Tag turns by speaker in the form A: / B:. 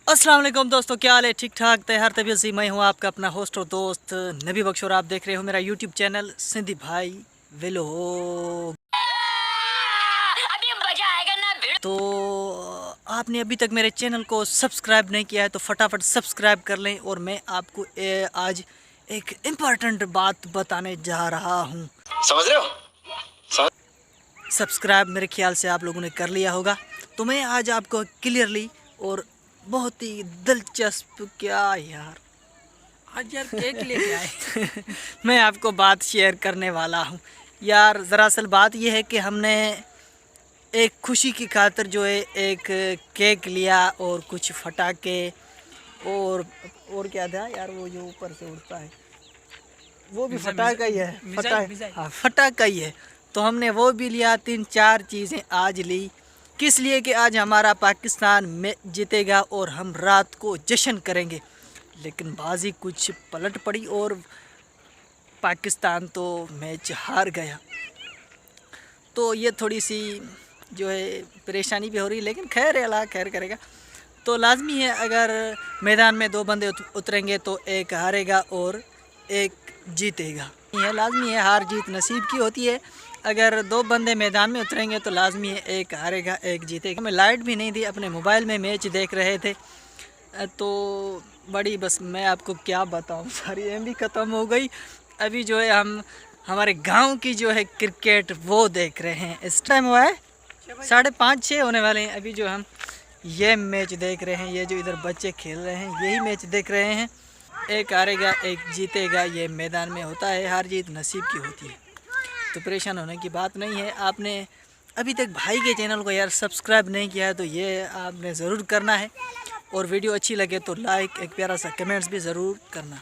A: अस्सलाम वालेकुम दोस्तों, क्या हाल है? ठीक ठाक तैयार तबीयत से मैं हूँ आपका अपना होस्ट और दोस्त नबी बख्श और आप देख रहे हो मेरा यूट्यूब चैनल सिंधी भाई व्लॉग। अभी मजा आएगा ना। तो आपने अभी तक मेरे चैनल को सब्सक्राइब नहीं किया है तो फटाफट सब्सक्राइब कर लें। और मैं आपको आज एक इम्पॉर्टेंट बात बताने जा रहा हूँ।
B: समझ रहे हो?
A: सब्सक्राइब मेरे ख्याल से आप लोगों ने कर लिया होगा। तो मैं आज आपको क्लियरली और बहुत ही दिलचस्प, क्या यार आज यार केक लेके आए मैं आपको बात शेयर करने वाला हूँ यार। दरअसल बात यह है कि हमने एक खुशी की खातिर जो है एक केक लिया और कुछ फटाके और क्या था यार, वो जो ऊपर से उड़ता है वो भी फटाका ही है। हाँ, फटाका ही है। तो हमने वो भी लिया, 3-4 चीज़ें आज ली। किस लिए? कि आज हमारा पाकिस्तान में जीतेगा और हम रात को जश्न करेंगे। लेकिन बाजी कुछ पलट पड़ी और पाकिस्तान तो मैच हार गया। तो ये थोड़ी सी जो है परेशानी भी हो रही है, लेकिन खैर अल्लाह खैर करेगा। तो लाजमी है, अगर मैदान में 2 बंदे उतरेंगे तो एक हारेगा और एक जीतेगा। ये लाजमी है, हार जीत नसीब की होती है। अगर 2 बंदे मैदान में उतरेंगे तो लाजमी है एक हारेगा एक जीतेगा। हमें लाइट भी नहीं दी, अपने मोबाइल में मैच देख रहे थे। तो बड़ी, बस मैं आपको क्या बताऊं, सारी एम भी ख़त्म हो गई। अभी जो है हम हमारे गांव की जो है क्रिकेट वो देख रहे हैं। इस टाइम हुआ है 5:30-6 होने वाले हैं। अभी जो हम ये मैच देख रहे हैं, ये जो इधर बच्चे खेल रहे हैं यही मैच देख रहे हैं। एक हारेगा एक जीतेगा, ये मैदान में होता है, हार जीत नसीब की होती है। तो परेशान होने की बात नहीं है। आपने अभी तक भाई के चैनल को यार सब्सक्राइब नहीं किया है तो ये आपने ज़रूर करना है। और वीडियो अच्छी लगे तो लाइक, एक प्यारा सा कमेंट्स भी ज़रूर करना।